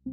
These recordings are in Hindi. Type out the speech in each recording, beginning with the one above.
तो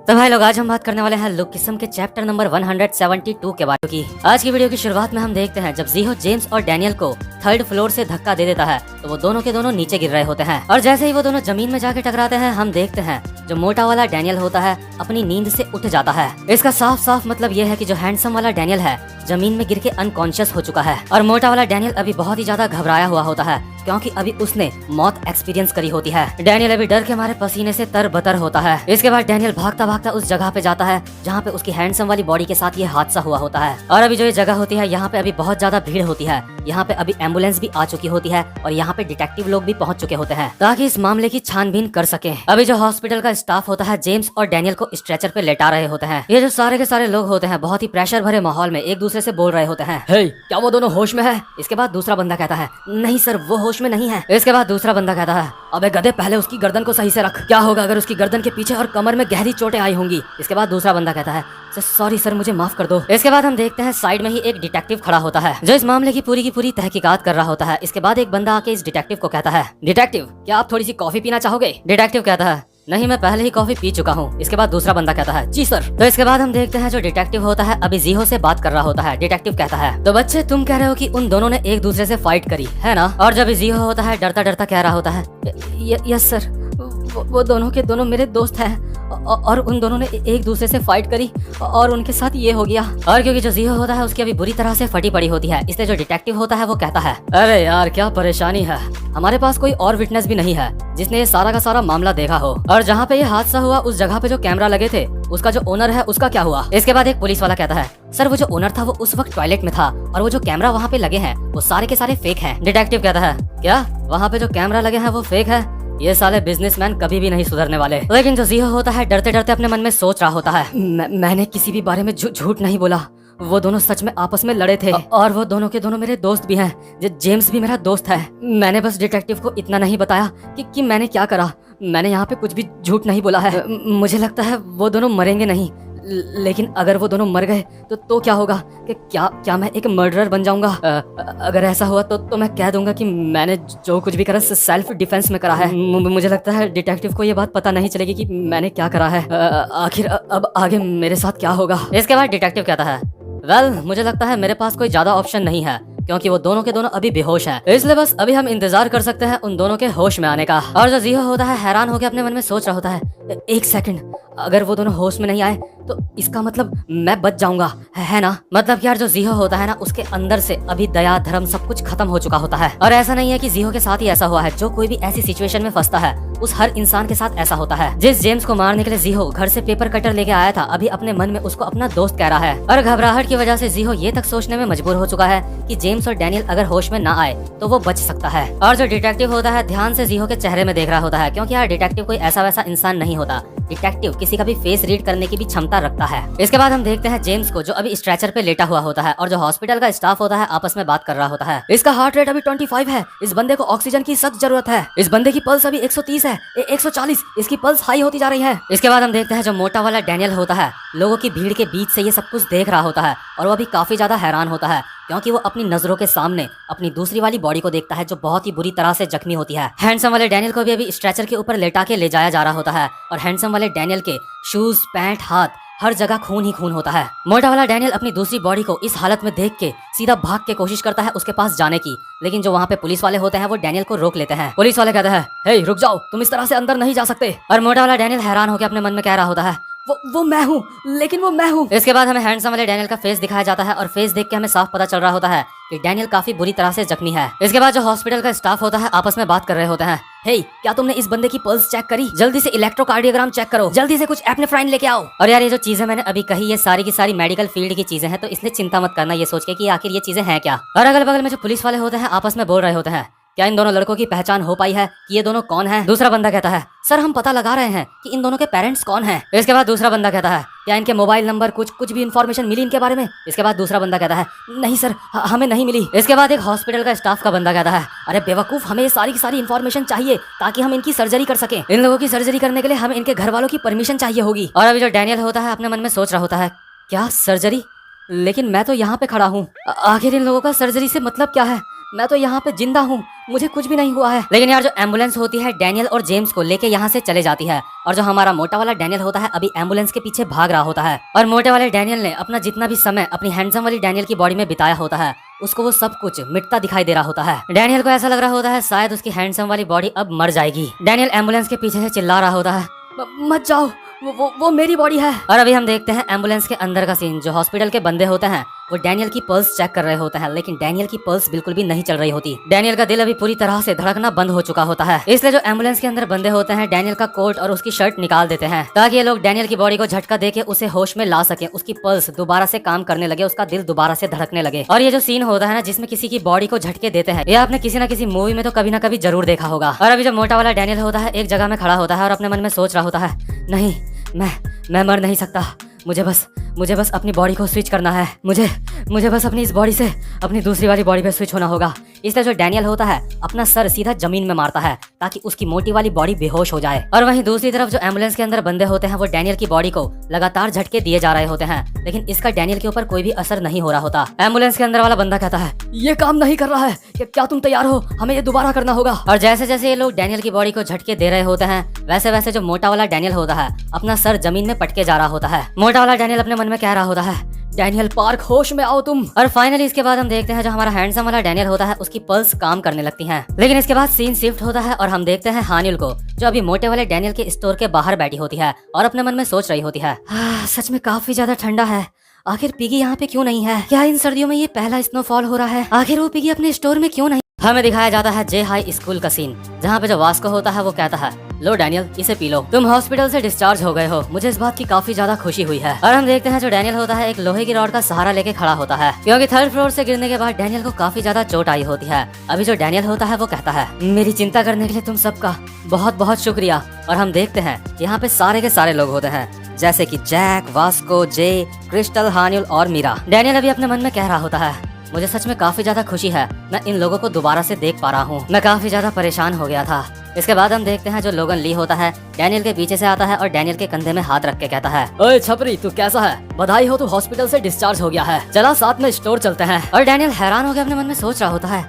भाई लोग, आज हम बात करने वाले हैं लुक किस्म के चैप्टर नंबर 172 के बारे की। आज की वीडियो की शुरुआत में हम देखते हैं जब जीहो जेम्स और डैनियल को थर्ड फ्लोर से धक्का दे देता है तो वो दोनों के दोनों नीचे गिर रहे होते हैं और जैसे ही वो दोनों जमीन में जाके टकराते हैं हम देखते हैं जो मोटा वाला डैनियल होता है अपनी नींद से उठ जाता है। इसका साफ साफ मतलब ये है कि जो हैंडसम वाला डैनियल है जमीन में गिर के अनकॉन्शियस हो चुका है और मोटा वाला डैनियल अभी बहुत ही ज्यादा घबराया हुआ होता है क्योंकि अभी उसने मौत एक्सपीरियंस करी होती है। डैनियल अभी डर के मारे पसीने से तरबतर होता है। इसके बाद डैनियल भागता भागता उस जगह पे जाता है जहाँ पे उसकी हैंडसम वाली बॉडी के साथ ये हादसा हुआ होता है और अभी जो ये जगह होती है यहाँ पे अभी बहुत ज्यादा भीड़ होती है। यहाँ पे अभी एम्बुलेंस भी आ चुकी होती है और यहाँ पे डिटेक्टिव लोग भी पहुँच चुके होते हैं ताकि इस मामले की छानबीन कर सके। अभी जो हॉस्पिटल का स्टाफ होता है जेम्स और डैनियल को स्ट्रेचर पे लेटा रहे होते हैं। ये जो सारे के सारे लोग होते हैं बहुत ही प्रेशर भरे माहौल में एक दूसरे से बोल रहे होते हैं, हे, क्या वो दोनों होश में है? इसके बाद दूसरा बंदा कहता है, नहीं सर वो होश में नहीं है। इसके बाद दूसरा बंदा कहता है, अबे गधे पहले उसकी गर्दन को सही से रख, क्या होगा अगर उसकी गर्दन के पीछे और कमर में गहरी चोटें आई होंगी। इसके बाद दूसरा बंदा कहता है, सॉरी सर मुझे माफ कर दो। इसके बाद हम देखते हैं साइड में ही एक डिटेक्टिव खड़ा होता है जो इस मामले की पूरी तहकीकात कर रहा होता है। इसके बाद एक बंदा आके इस डिटेक्टिव को कहता है, डिटेक्टिव क्या आप थोड़ी सी कॉफी पीना चाहोगे? डिटेक्टिव कहता है, नहीं मैं पहले ही कॉफी पी चुका हूँ। इसके बाद दूसरा बंदा कहता है, जी सर। तो इसके बाद हम देखते हैं जो डिटेक्टिव होता है अभी जीहो से बात कर रहा होता है। डिटेक्टिव कहता है, तो बच्चे तुम कह रहे हो कि उन दोनों ने एक दूसरे से फाइट करी है ना? और जब जीहो होता है डरता डरता कह रहा होता है, यस सर, वो दोनों के दोनों मेरे दोस्त हैं और उन दोनों ने एक दूसरे से फाइट करी और उनके साथ ये हो गया। और क्योंकि जो जीहो होता है उसकी अभी बुरी तरह से फटी पड़ी होती है इसलिए जो डिटेक्टिव होता है वो कहता है, अरे यार क्या परेशानी है, हमारे पास कोई और विटनेस भी नहीं है जिसने ये सारा का सारा मामला देखा हो। और जहाँ पे ये हादसा हुआ उस जगह पे जो कैमरा लगे थे उसका जो ओनर है उसका क्या हुआ? इसके बाद एक पुलिस वाला कहता है, सर वो जो ओनर था वो उस वक्त टॉयलेट में था और वो जो कैमरा वहाँ पे लगे हैं वो सारे के सारे फेक हैं। डिटेक्टिव कहता है, क्या वहाँ पे जो कैमरा लगे हैं वो फेक है? ये साले बिजनेसमैन कभी भी नहीं सुधरने वाले। लेकिन जो जीहो होता है डरते डरते अपने मन में सोच रहा होता है, मैंने किसी भी बारे में झूठ नहीं बोला, वो दोनों सच में आपस में लड़े थे और वो दोनों के दोनों मेरे दोस्त भी हैं। जेम्स भी मेरा दोस्त है। मैंने बस डिटेक्टिव को इतना नहीं बताया कि मैंने क्या करा। मैंने यहाँ पे कुछ भी झूठ नहीं बोला है। मुझे लगता है वो दोनों मरेंगे नहीं, लेकिन अगर वो दोनों मर गए तो क्या होगा? कि क्या मैं एक मर्डरर बन जाऊंगा? अगर ऐसा हुआ तो मैं कह दूंगा कि मैंने जो कुछ भी करा सेल्फ डिफेंस में करा है। मुझे लगता है डिटेक्टिव को ये बात पता नहीं चलेगी कि मैंने क्या करा है। आखिर अब आगे मेरे साथ क्या होगा? इसके बाद डिटेक्टिव कहता है, वेल मुझे लगता है मेरे पास कोई ज्यादा ऑप्शन नहीं है क्योंकि वो दोनों के दोनों अभी बेहोश हैं, इसलिए बस अभी हम इंतजार कर सकते हैं उन दोनों के होश में आने का। और जो जीहो होता है हैरान होकर अपने मन में सोच रहा होता है, एक सेकंड, अगर वो दोनों होश में नहीं आए तो इसका मतलब मैं बच जाऊंगा, है ना? मतलब यार जो जीहो होता है ना उसके अंदर से अभी दया धर्म सब कुछ खत्म हो चुका होता है। और ऐसा नहीं है कि जीहो के साथ ही ऐसा हुआ है, जो कोई भी ऐसी सिचुएशन में फंसता है उस हर इंसान के साथ ऐसा होता है। जिस जेम्स को मारने के लिए जीहो घर से पेपर कटर लेके आया था अभी अपने मन में उसको अपना दोस्त कह रहा है और घबराहट की वजह से जीहो ये तक सोचने में मजबूर हो चुका है कि जेम्स और डैनियल अगर होश में ना आए तो वो बच सकता है। और जो डिटेक्टिव होता है ध्यान से जीहो के चेहरे में देख रहा होता है क्योंकि यार डिटेक्टिव कोई ऐसा वैसा इंसान नहीं होता, डिटेक्टिव किसी का भी फेस रीड करने की भी क्षमता रखता है। इसके बाद हम देखते हैं जेम्स को जो अभी स्ट्रेचर पे लेटा हुआ होता है और जो हॉस्पिटल का स्टाफ होता है आपस में बात कर रहा होता है। इसका हार्ट रेट अभी 25 है, इस बंदे को ऑक्सीजन की सख्त जरूरत है, इस बंदे की पल्स अभी 130 है, 140, इसकी पल्स हाई होती जा रही है। इसके बाद हम देखते हैं जो मोटा वाला डैनियल होता है लोगों की भीड़ के बीच से ये सब कुछ देख रहा होता है और वो अभी काफी ज्यादा हैरान होता है क्योंकि वो अपनी नजरों के सामने अपनी दूसरी वाली बॉडी को देखता है जो बहुत ही बुरी तरह से जख्मी होती है। हैंडसम वाले डैनियल को भी अभी स्ट्रेचर के ऊपर लेटा के ले जाया जा रहा होता है और हैंडसम वाले डैनियल के शूज, पैंट, हाथ हर जगह खून ही खून होता है। मोटा वाला डैनियल अपनी दूसरी बॉडी को इस हालत में देख के सीधा भाग के कोशिश करता है उसके पास जाने की, लेकिन जो वहाँ पे पुलिस वाले होते हैं वो डैनियल को रोक लेते हैं। पुलिस वाले कहते हैं, हे रुक जाओ, तुम इस तरह से अंदर नहीं जा सकते। और मोटा वाला डैनियल हैरान होकर अपने मन में कह रहा होता है, वो मैं हूँ, लेकिन वो मैं हूँ। इसके बाद हमें हैंडसम वाले डैनियल का फेस दिखाया जाता है और फेस देख के हमें साफ पता चल रहा होता है कि डैनियल काफी बुरी तरह से जख्मी है। इसके बाद जो हॉस्पिटल का स्टाफ होता है आपस में बात कर रहे होते हैं, हे क्या तुमने इस बंदे की पल्स चेक करी? जल्दी से इलेक्ट्रोकार्डियोग्राम चेक करो, जल्दी से कुछ एपनेफ्राइन लेके आओ। और यार ये जो चीजें मैंने अभी कही ये सारी की सारी मेडिकल फील्ड की चीजें हैं तो इसलिए चिंता मत करना ये सोच के कि आखिर ये चीजें हैं क्या। और अगल बगल में जो पुलिस वाले होते हैं आपस में बोल रहे होते हैं, क्या इन दोनों लड़कों की पहचान हो पाई है कि ये दोनों कौन हैं? दूसरा बंदा कहता है, सर हम पता लगा रहे हैं कि इन दोनों के पेरेंट्स कौन हैं। इसके बाद दूसरा बंदा कहता है, क्या इनके मोबाइल नंबर कुछ भी इन्फॉर्मेशन मिली इनके बारे में? इसके बाद दूसरा बंदा कहता है, नहीं सर हमें नहीं मिली। इसके बाद एक हॉस्पिटल का स्टाफ का बंदा कहता है, अरे बेवकूफ, हमें ये सारी की सारी इन्फॉर्मेशन चाहिए ताकि हम इनकी सर्जरी कर सकें। इन लोगों की सर्जरी करने के लिए हमें इनके घर वालों की परमिशन चाहिए होगी। और अभी जो डैनियल होता है अपने मन में सोच रहा होता है, क्या सर्जरी? लेकिन मैं तो यहाँ पे खड़ा हूँ। आखिर इन लोगों का सर्जरी से मतलब क्या है? मैं तो यहाँ पे जिंदा हूँ, मुझे कुछ भी नहीं हुआ है। लेकिन यार जो एम्बुलेंस होती है डैनियल और जेम्स को लेके यहाँ से चले जाती है, और जो हमारा मोटा वाला डैनियल होता है अभी एम्बुलेंस के पीछे भाग रहा होता है। और मोटे वाले डैनियल ने अपना जितना भी समय अपनी हैंडसम वाली डैनियल की बॉडी में बिताया होता है, उसको वो सब कुछ मिटता दिखाई दे रहा होता है। डैनियल को ऐसा लग रहा होता है शायद उसकी हैंडसम वाली बॉडी अब मर जाएगी। डैनियल एम्बुलेंस के पीछे से चिल्ला रहा होता है, मत जाओ, वो मेरी बॉडी है। और अभी हम देखते हैं एम्बुलेंस के अंदर का सीन। जो हॉस्पिटल के बंदे होते हैं वो डैनियल की पल्स चेक कर रहे होते हैं, लेकिन डैनियल की पल्स बिल्कुल भी नहीं चल रही होती। डैनियल का दिल अभी पूरी तरह से धड़कना बंद हो चुका होता है। इसलिए जो एम्बुलेंस के अंदर बंदे होते हैं डैनियल का कोट और उसकी शर्ट निकाल देते हैं, ताकि ये लोग डैनियल की बॉडी को झटका देके उसे होश में ला सके, उसकी पल्स दोबारा से काम करने लगे, उसका दिल दोबारा से धड़कने लगे। और ये जो सीन होता है ना जिसमें किसी की बॉडी को झटके देते हैं, ये आपने किसी न किसी मूवी में तो कभी ना कभी जरूर देखा होगा। और अभी जो मोटा वाला डैनियल होता है एक जगह में खड़ा होता है और अपने मन में सोच रहा होता है, नहीं, मैं मर नहीं सकता, मुझे बस अपनी बॉडी को स्विच करना है, मुझे बस अपनी इस बॉडी से अपनी दूसरी वाली बॉडी पे स्विच होना होगा। इसलिए जो डैनियल होता है अपना सर सीधा जमीन में मारता है ताकि उसकी मोटी वाली बॉडी बेहोश हो जाए। और वहीं दूसरी तरफ जो एम्बुलेंस के अंदर बंदे होते हैं वो डैनियल की बॉडी को लगातार झटके दिए जा रहे होते हैं, लेकिन इसका डैनियल के ऊपर कोई भी असर नहीं हो रहा होता। एम्बुलेंस के अंदर वाला बंदा कहता है, ये काम नहीं कर रहा है, क्या तुम तैयार हो? हमें ये दोबारा करना होगा। और जैसे जैसे ये लोग डैनियल की बॉडी को झटके दे रहे होते हैं, वैसे वैसे जो मोटा वाला डैनियल होता है अपना सर जमीन में पटके जा रहा होता है। मोटा वाला डैनियल अपने मन में कह रहा होता है, डैनियल पार्क, होश में आओ तुम। और फाइनली इसके बाद हम देखते हैं जो हमारा हैंडसम वाला डैनियल होता है उसकी पल्स काम करने लगती हैं। लेकिन इसके बाद सीन शिफ्ट होता है और हम देखते हैं हानिल को, जो अभी मोटे वाले डैनियल के स्टोर के बाहर बैठी होती है और अपने मन में सोच रही होती है, सच में काफी ज्यादा ठंडा है, आखिर पिगी यहाँ पे क्यों नहीं है? क्या इन सर्दियों में ये पहला स्नोफॉल हो रहा है? आखिर वो पिगी अपने स्टोर में क्यों नहीं? हमें दिखाया जाता है जे हाई स्कूल का सीन, जहाँ पे जो वास्को होता है वो कहता है, लो डैनियल, इसे पी लो, तुम हॉस्पिटल से डिस्चार्ज हो गए हो, मुझे इस बात की काफी ज्यादा खुशी हुई है। और हम देखते हैं जो डैनियल होता है एक लोहे की रॉड का सहारा लेके खड़ा होता है, क्योंकि थर्ड फ्लोर से गिरने के बाद डैनियल को काफी ज्यादा चोट आई होती है। अभी जो डैनियल होता है वो कहता है, मेरी चिंता करने के लिए तुम सबका बहुत बहुत शुक्रिया। और हम देखते हैं यहाँ पे सारे के सारे लोग होते हैं, जैसे कि जैक, वास्को, जे, क्रिस्टल, हानिल और मीरा। डैनियल अभी अपने मन में कह रहा होता है, मुझे सच में काफी ज्यादा खुशी है, मैं इन लोगों को दोबारा से देख पा रहा हूँ, मैं काफी ज्यादा परेशान हो गया था। इसके बाद हम देखते हैं जो लोगन ली होता है डैनियल के पीछे से आता है और डैनियल के कंधे में हाथ रख के कहता है, ओए छपरी, तू कैसा है? बधाई हो, तू हॉस्पिटल से डिस्चार्ज हो गया है, चला साथ में स्टोर चलते हैं। और डैनियल हैरान हो गया, अपने मन में सोच रहा होता है,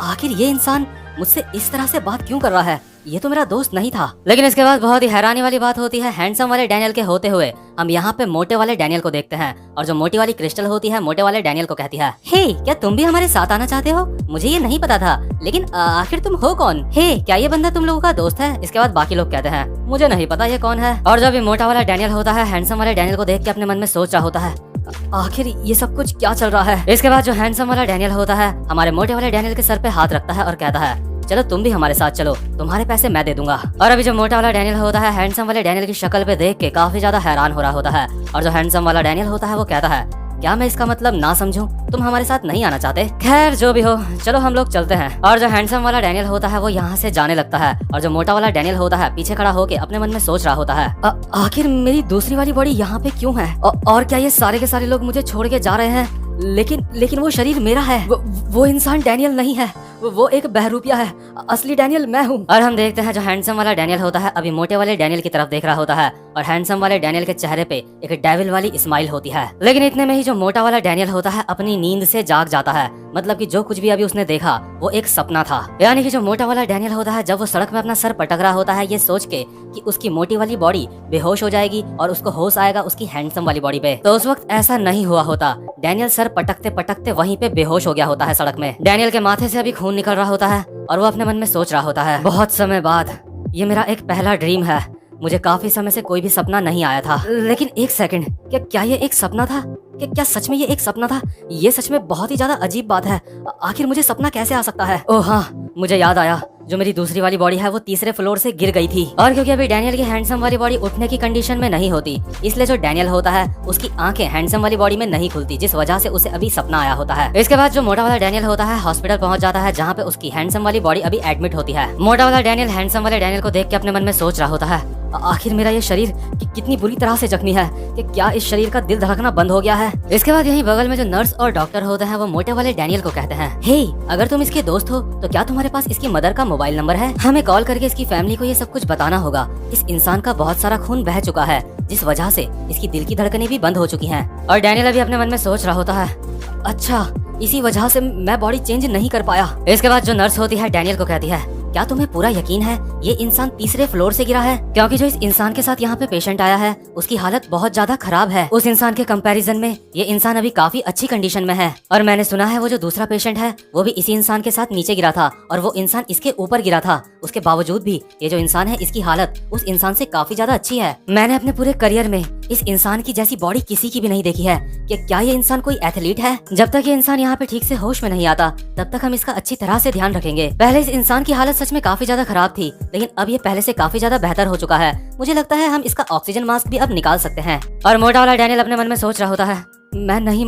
आखिर ये इंसान मुझसे इस तरह से बात क्यों कर रहा है? ये तो मेरा दोस्त नहीं था। लेकिन इसके बाद बहुत ही हैरानी वाली बात होती है, हैंडसम वाले डैनियल के होते हुए हम यहाँ पे मोटे वाले डैनियल को देखते हैं, और जो मोटी वाली क्रिस्टल होती है मोटे वाले डैनियल को कहती है, हे, क्या तुम भी हमारे साथ आना चाहते हो? मुझे ये नहीं पता था, लेकिन आखिर तुम हो कौन? हे, क्या ये बंदा तुम लोगों का दोस्त है? इसके बाद बाकी लोग कहते हैं, मुझे नहीं पता ये कौन है। और जब ये मोटा वाला डैनियल होता है हैंडसम वाले डैनियल को देख के अपने मन में सोच रहा होता है, आखिर ये सब कुछ क्या चल रहा है? इसके बाद जो हैंडसम वाला डैनियल होता है हमारे मोटे वाले डैनियल के सर पे हाथ रखता है और कहता है, चलो तुम भी हमारे साथ चलो, तुम्हारे पैसे मैं दे दूंगा। और अभी जो मोटा वाला डैनियल होता है हैंडसम वाले डैनियल की शक्ल पे देख के काफी ज्यादा हैरान हो रहा होता है, और जो हैंडसम वाला डैनियल होता है वो कहता है, क्या मैं इसका मतलब ना समझूं? तुम हमारे साथ नहीं आना चाहते? खैर जो भी हो, चलो हम लोग चलते हैं। और जो हैंडसम वाला डैनियल होता है वो यहाँ से जाने लगता है, और जो मोटा वाला डैनियल होता है पीछे खड़ा होके अपने मन में सोच रहा होता है, आखिर मेरी दूसरी वाली बॉडी यहाँ पे क्यों है? और क्या ये सारे के सारे लोग मुझे छोड़ के जा रहे हैं? लेकिन वो शरीर मेरा है, वो इंसान डैनियल नहीं है, वो एक बहरूपिया है, असली डैनियल मैं हूँ। और हम देखते हैं जो हैंडसम वाला डैनियल होता है अभी मोटे वाले डैनियल की तरफ देख रहा होता है, और हैंडसम वाले डैनियल के चेहरे पे एक डेविल वाली स्माइल होती है। लेकिन इतने में ही जो मोटा वाला डैनियल होता है अपनी नींद से जाग जाता है, मतलब कि जो कुछ भी अभी उसने देखा वो एक सपना था। यानी कि जो मोटा वाला डैनियल होता है जब वो सड़क में अपना सर पटक रहा होता है ये सोच के कि उसकी मोटी वाली बॉडी बेहोश हो जाएगी और उसको होश आएगा उसकी हैंडसम वाली बॉडी पे, तो उस वक्त ऐसा नहीं हुआ होता। डैनियल सर पटकते पटकते वहीं पे बेहोश हो गया होता है सड़क में। डैनियल के माथे से अभी खून निकल रहा होता है और वो अपने मन में सोच रहा होता है, बहुत समय बाद ये मेरा एक पहला ड्रीम है, मुझे काफी समय से कोई भी सपना नहीं आया था। लेकिन एक सेकंड, क्या ये एक सपना था? क्या सच में ये एक सपना था? ये सच में बहुत ही ज्यादा अजीब बात है, आखिर मुझे सपना कैसे आ सकता है? ओह हाँ, मुझे याद आया, जो मेरी दूसरी वाली बॉडी है वो तीसरे फ्लोर से गिर गई थी, और क्योंकि अभी डैनियल की हैंडसम वाली बॉडी उठने की कंडीशन में नहीं होती, इसलिए जो डैनियल होता है उसकी आंखें हैंडसम वाली बॉडी में नहीं खुलती, जिस वजह से उसे अभी सपना आया होता है। इसके बाद जो मोटा वाला डैनियल होता है हॉस्पिटल पहुंच जाता है, जहाँ पे उसकी हैंडसम वाली बॉडी अभी एडमिट होती है। मोटा वाला डैनियल हैंडसम वाले डैनियल को देख के अपने मन में सोच रहा होता है, आखिर मेरा ये शरीर कितनी बुरी तरह से जख्मी है, कि क्या इस शरीर का दिल धड़कना बंद हो गया है? इसके बाद यहीं बगल में जो नर्स और डॉक्टर होते हैं वो मोटे वाले डैनियल को कहते हैं, हे, अगर तुम इसके दोस्त हो तो क्या तुम्हारे पास इसकी मदर का मोबाइल नंबर है? हमें कॉल करके इसकी फैमिली को ये सब कुछ बताना होगा। इस इंसान का बहुत सारा खून बह चुका है, जिस वजह से इसकी दिल की धड़कनें भी बंद हो चुकी हैं। और डैनियल अभी अपने मन में सोच रहा होता है, अच्छा इसी वजह से मैं बॉडी चेंज नहीं कर पाया। इसके बाद जो नर्स होती है डैनियल को कहती है, क्या तुम्हें पूरा यकीन है ये इंसान तीसरे फ्लोर से गिरा है? क्योंकि जो इस इंसान के साथ यहाँ पे पेशेंट आया है उसकी हालत बहुत ज्यादा खराब है। उस इंसान के कंपैरिजन में ये इंसान अभी काफी अच्छी कंडीशन में है। और मैंने सुना है वो जो दूसरा पेशेंट है वो भी इसी इंसान के साथ नीचे गिरा था और वो इंसान इसके ऊपर गिरा था। उसके बावजूद भी ये जो इंसान है इसकी हालत उस इंसान से काफी ज्यादा अच्छी है। मैंने अपने पूरे करियर में इस इंसान की जैसी बॉडी किसी की भी नहीं देखी है। कि क्या ये इंसान कोई एथलीट है? जब तक ये इंसान यहाँ पे ठीक से होश में नहीं आता तब तक हम इसका अच्छी तरह से ध्यान रखेंगे। पहले इस इंसान की हालत सच में काफी ज्यादा खराब थी, लेकिन अब ये पहले से काफी ज्यादा बेहतर हो चुका है। मुझे लगता है हम इसका ऑक्सीजन मास्क भी अब निकाल सकते हैं। और मोटा वाला डैनियल अपने मन में सोच रहा होता है, मैं नहीं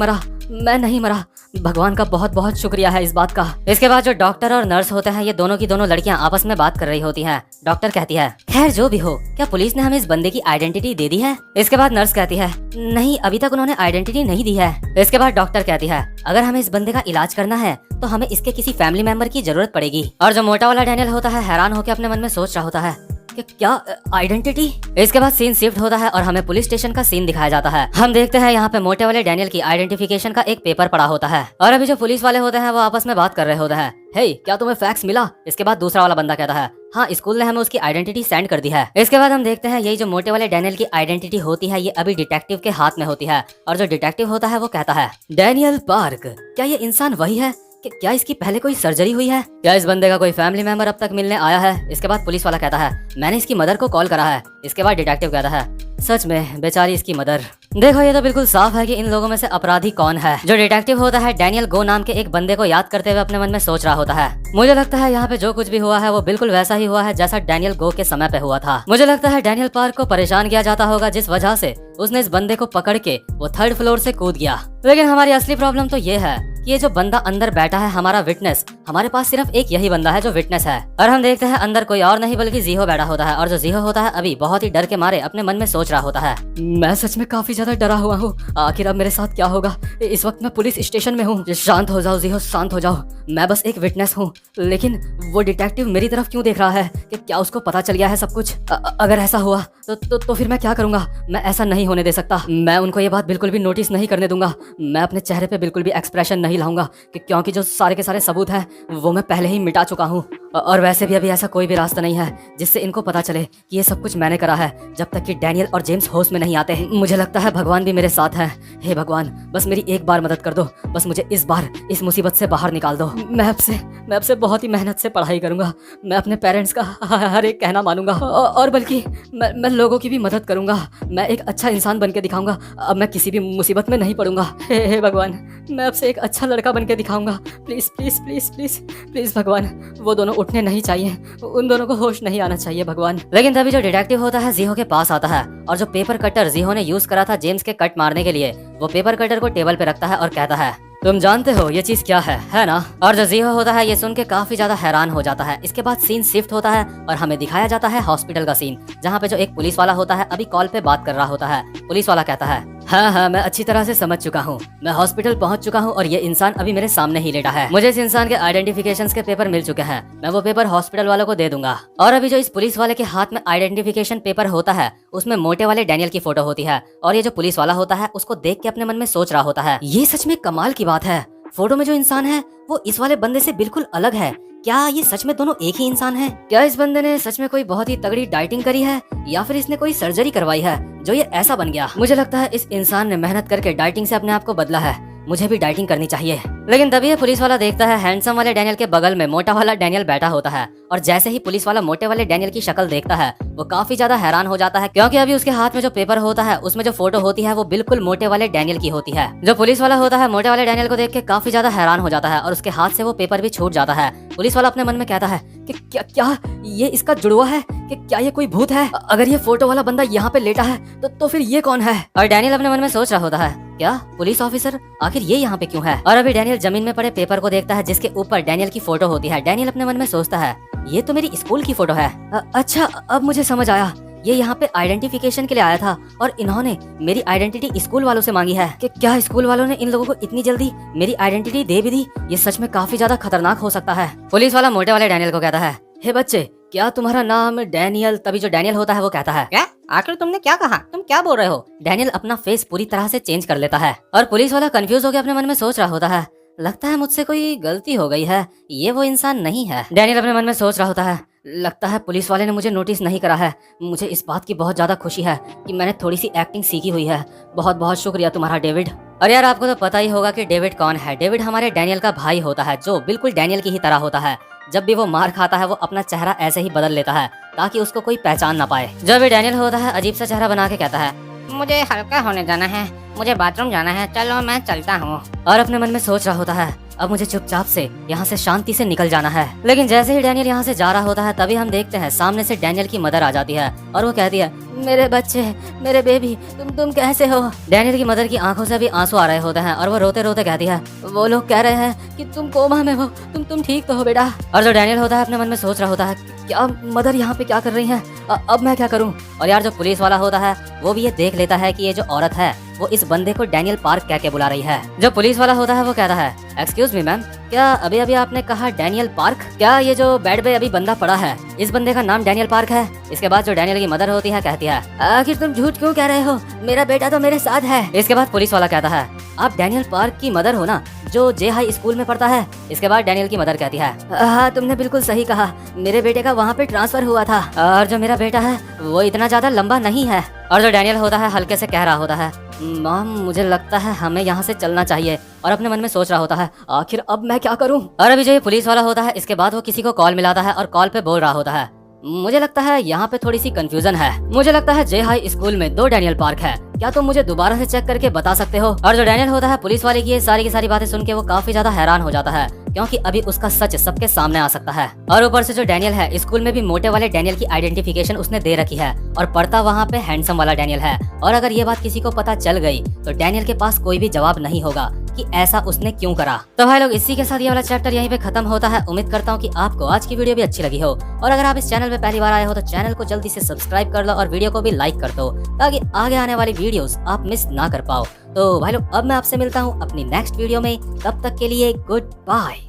मरा, भगवान का बहुत बहुत शुक्रिया है इस बात का। इसके बाद जो डॉक्टर और नर्स होते हैं ये दोनों की दोनों लड़कियां आपस में बात कर रही होती हैं। डॉक्टर कहती है, खैर जो भी हो, क्या पुलिस ने हमें इस बंदे की आइडेंटिटी दे दी है? इसके बाद नर्स कहती है, नहीं अभी तक उन्होंने आइडेंटिटी नहीं दी है। इसके बाद डॉक्टर कहती है, अगर हमें इस बंदे का इलाज करना है तो हमें इसके किसी फैमिली मेंबर की जरूरत पड़ेगी। और जो मोटा वाला डैनियल होता है हैरान होकर अपने मन में सोच रहा होता है कि क्या आइडेंटिटी? इसके बाद सीन शिफ्ट होता है और हमें पुलिस स्टेशन का सीन दिखाया जाता है। हम देखते हैं यहाँ पे मोटे वाले डैनियल की आइडेंटिफिकेशन का एक पेपर पड़ा होता है और अभी जो पुलिस वाले होते हैं वो आपस में बात कर रहे होते हैं, हे क्या तुम्हें फैक्स मिला? इसके बाद दूसरा वाला बंदा कहता है, हाँ स्कूल ने हमें उसकी आइडेंटिटी सेंड कर दी है। इसके बाद हम देखते हैं यही जो मोटे वाले डैनियल की आइडेंटिटी होती है ये अभी डिटेक्टिव के हाथ में होती है। और जो डिटेक्टिव होता है वो कहता है, डैनियल पार्क, क्या ये इंसान वही है? कि क्या इसकी पहले कोई सर्जरी हुई है? क्या इस बंदे का कोई फैमिली मेंबर अब तक मिलने आया है? इसके बाद पुलिस वाला कहता है, मैंने इसकी मदर को कॉल करा है। इसके बाद डिटेक्टिव कहता है, सच में बेचारी इसकी मदर। देखो ये तो बिल्कुल साफ है कि इन लोगों में से अपराधी कौन है। जो डिटेक्टिव होता है डैनियल गो नाम के एक बंदे को याद करते हुए अपने मन में सोच रहा होता है, मुझे लगता है यहाँ पे जो कुछ भी हुआ है वो बिल्कुल वैसा ही हुआ है जैसा डैनियल गो के समय पे हुआ था। मुझे लगता है डैनियल पार्क को परेशान किया जाता होगा जिस वजह से उसने इस बंदे को पकड़ के वो 3rd फ्लोर से कूद गया। लेकिन हमारी असली प्रॉब्लम तो ये है कि ये जो बंदा अंदर बैठा है हमारा विटनेस, हमारे पास सिर्फ एक यही बंदा है जो विटनेस है। और हम देखते हैं अंदर कोई और नहीं बल्कि जीहो बैठा होता है। और जो जीहो होता है अभी बहुत ही डर के मारे अपने मन में सोच रहा होता है, मैं सच में काफी ज्यादा डरा हुआ हूँ, आखिर अब मेरे साथ क्या होगा? इस वक्त मैं पुलिस स्टेशन में हूँ। शांत हो जाओ जीहो, शांत हो जाओ, मैं बस एक विटनेस हूँ। लेकिन वो डिटेक्टिव मेरी तरफ क्यों देख रहा है? कि क्या उसको पता चल गया है सब कुछ? अगर ऐसा हुआ तो फिर मैं क्या करूंगा? मैं ऐसा नहीं होने दे सकता। मैं उनको ये बात बिल्कुल भी नोटिस नहीं करने दूंगा। मैं अपने चेहरे पे बिल्कुल भी एक्सप्रेशन नहीं लाऊंगा क्योंकि जो सारे के सारे सबूत हैं वो मैं पहले ही मिटा चुका हूँ। और वैसे भी अभी ऐसा कोई भी रास्ता नहीं है जिससे इनको पता चले कि ये सब कुछ मैंने करा है जब तक कि डैनियल और जेम्स होश में नहीं आते। मुझे लगता है भगवान भी मेरे साथ है। हे भगवान, बस मेरी एक बार मदद कर दो, बस मुझे इस बार इस मुसीबत से बाहर निकाल दो। मैं अब से बहुत ही मेहनत से पढ़ाई करूंगा। मैं अपने पेरेंट्स का हर एक कहना मानूंगा और बल्कि मैं लोगों की भी मदद करूंगा। मैं एक अच्छा इंसान बन के दिखाऊंगा। अब मैं किसी भी मुसीबत में नहीं पड़ूंगा। हे भगवान, मैं अब से एक अच्छा लड़का बन के दिखाऊंगा। Please please please please please भगवान, वो दोनों उठने नहीं चाहिए, उन दोनों को होश नहीं आना चाहिए भगवान। लेकिन तभी जो डिटेक्टिव होता है जीहो के पास आता है और जो पेपर कटर जीहो ने यूज करा था जेम्स के कट मारने के लिए वो पेपर कटर को टेबल पे रखता है और कहता है, तुम जानते हो ये चीज क्या है ना? और जो जीहो होता है ये सुन के काफी ज्यादा हैरान हो जाता है। इसके बाद सीन शिफ्ट होता है और हमें दिखाया जाता है हॉस्पिटल का सीन, जहाँ पे जो एक पुलिस वाला होता है अभी कॉल पे बात कर रहा होता है। पुलिस वाला कहता है, हाँ मैं अच्छी तरह से समझ चुका हूँ, मैं हॉस्पिटल पहुँच चुका हूँ और ये इंसान अभी मेरे सामने ही लेटा है। मुझे इस इंसान के आइडेंटिफिकेशन के पेपर मिल चुके हैं, मैं वो पेपर हॉस्पिटल वालों को दे दूंगा। और अभी जो इस पुलिस वाले के हाथ में आइडेंटिफिकेशन पेपर होता है उसमें मोटे वाले डैनियल की फोटो होती है और ये जो पुलिस वाला होता है उसको देख के अपने मन में सोच रहा होता है, ये सच में कमाल की बात है, फोटो में जो इंसान है वो इस वाले बंदे से बिल्कुल अलग है। क्या ये सच में दोनों एक ही इंसान हैं? क्या इस बंदे ने सच में कोई बहुत ही तगड़ी डाइटिंग करी है या फिर इसने कोई सर्जरी करवाई है जो ये ऐसा बन गया? मुझे लगता है इस इंसान ने मेहनत करके डाइटिंग से अपने आप को बदला है। मुझे भी डाइटिंग करनी चाहिए। लेकिन तभी ये पुलिस वाला देखता है हैंडसम वाले डैनियल के बगल में मोटा वाला डैनियल बैठा होता है और जैसे ही पुलिस वाला मोटे वाले डैनियल की शक्ल देखता है वो काफी ज्यादा हैरान हो जाता है क्योंकि अभी उसके हाथ में जो पेपर होता है उसमें जो फोटो होती है वो बिल्कुल मोटे वाले डैनियल की होती है। जो पुलिस वाला होता है मोटे वाले डैनियल को देख के काफी ज्यादा हैरान हो जाता है और उसके हाथ से वो पेपर भी छूट जाता है। पुलिस वाला अपने मन में कहता है कि क्या ये इसका जुड़वा है? कि क्या ये कोई भूत है? अगर ये फोटो वाला बंदा यहाँ पे लेटा है तो फिर ये कौन है? और डैनियल अपने मन में सोच रहा होता है, क्या पुलिस ऑफिसर आखिर ये यहाँ पे क्यों है? और अभी डैनियल जमीन में पड़े पेपर को देखता है जिसके ऊपर डैनियल की फोटो होती है। डैनियल अपने मन में सोचता है, ये तो मेरी स्कूल की फोटो है। अच्छा अब मुझे समझ आया, ये यहाँ पे आइडेंटिफिकेशन के लिए आया था और इन्होंने मेरी आइडेंटिटी स्कूल वालों से मांगी है। कि क्या स्कूल वालों ने इन लोगों को इतनी जल्दी मेरी आइडेंटिटी दे भी दी? ये सच में काफी ज्यादा खतरनाक हो सकता है। पुलिस वाला मोटे वाले डैनियल को कहता है, हे बच्चे, क्या तुम्हारा नाम डैनियल? तभी जो डैनियल होता है वो कहता है, क्या? आखिर तुमने क्या कहा? तुम क्या बोल रहे हो? डैनियल अपना फेस पूरी तरह से चेंज कर लेता है और पुलिस वाला कंफ्यूज होकर अपने मन में सोच रहा होता है, लगता है मुझसे कोई गलती हो गई है, ये वो इंसान नहीं है। डैनियल अपने मन में सोच रहा होता है, लगता है पुलिस वाले ने मुझे नोटिस नहीं करा है। मुझे इस बात की बहुत ज्यादा खुशी है कि मैंने थोड़ी सी एक्टिंग सीखी हुई है। बहुत बहुत शुक्रिया तुम्हारा डेविड। और यार आपको तो पता ही होगा कि डेविड कौन है। डेविड हमारे डैनियल का भाई होता है जो बिल्कुल डैनियल की ही तरह होता है। जब भी वो मार खाता है वो अपना चेहरा ऐसे ही बदल लेता है ताकि उसको कोई पहचान ना पाए। जब भी डैनियल होता है अजीब सा चेहरा बना के कहता है, मुझे हल्का होने जाना है, मुझे बाथरूम जाना है, चलो मैं चलता हूँ। और अपने मन में सोच रहा होता है, अब मुझे चुपचाप से यहाँ से शांति से निकल जाना है। लेकिन जैसे ही डैनियल यहाँ से जा रहा होता है तभी हम देखते हैं सामने से डैनियल की मदर आ जाती है और वो कहती है, मेरे बच्चे, मेरे बेबी, तुम कैसे हो? डैनियल की मदर की आंखों से भी आंसू आ रहे होते हैं और वो रोते रोते कहती है, वो लोग कह रहे हैं कि तुम कोमा में हो, तुम ठीक तो हो बेटा? और जो डैनियल होता है अपने मन में सोच रहा होता है, क्या मदर यहाँ पे क्या कर रही है? अब मैं क्या करूँ? और यार जो पुलिस वाला होता है वो भी ये देख लेता है कि ये जो औरत है वो इस बंदे को डैनियल पार्क कह के बुला रही है। जो पुलिस वाला होता है वो कहता है, एक्सक्यूज मी मैम, क्या अभी अभी आपने कहा डैनियल पार्क? क्या ये जो बेड पे अभी बंदा पड़ा है इस बंदे का नाम डैनियल पार्क है? इसके बाद जो डैनियल की मदर होती है कहती है, आखिर तुम झूठ क्यों कह रहे हो? मेरा बेटा तो मेरे साथ है। इसके बाद पुलिस वाला कहता है, आप डैनियल पार्क की मदर हो ना जो जे हाई स्कूल में पढ़ता है? इसके बाद डैनियल की मदर कहती है, हाँ तुमने बिल्कुल सही कहा, मेरे बेटे का वहाँ पे ट्रांसफर हुआ था और जो मेरा बेटा है वो इतना ज्यादा लंबा नहीं है। और जो डैनियल होता है हल्के से कह रहा होता है, मॉम मुझे लगता है हमें यहाँ से चलना चाहिए। और अपने मन में सोच रहा होता है, आखिर अब मैं क्या करूँ? और अभी जो ये पुलिस वाला होता है इसके बाद वो किसी को कॉल मिलाता है और कॉल पे बोल रहा होता है, मुझे लगता है यहाँ पे थोड़ी सी कंफ्यूजन है। मुझे लगता है जे हाई स्कूल में 2 डैनियल पार्क है, क्या तुम मुझे दोबारा से चेक करके बता सकते हो? और जो डैनियल होता है पुलिस वाले की सारी बातें सुन के वो काफी ज्यादा हैरान हो जाता है क्योंकि अभी उसका सच सबके सामने आ सकता है। और ऊपर से जो डैनियल है स्कूल में भी मोटे वाले डैनियल की आइडेंटिफिकेशन उसने दे रखी है और पढ़ता वहाँ पे हैंडसम वाला डैनियल है। और अगर ये बात किसी को पता चल गई तो डैनियल के पास कोई भी जवाब नहीं होगा कि ऐसा उसने क्यों करा। तो भाई लोग इसी के साथ ये वाला चैप्टर यहीं पे खत्म होता है। उम्मीद करता हूँ कि आपको आज की वीडियो भी अच्छी लगी हो और अगर आप इस चैनल पे पहली बार आए हो तो चैनल को जल्दी से सब्सक्राइब कर लो और वीडियो को भी लाइक कर दो ताकि आगे आने वाली वीडियोस आप मिस ना कर पाओ। तो भाई लोग अब मैं आपसे मिलता हूँ अपनी नेक्स्ट वीडियो में, तब तक के लिए गुड बाय।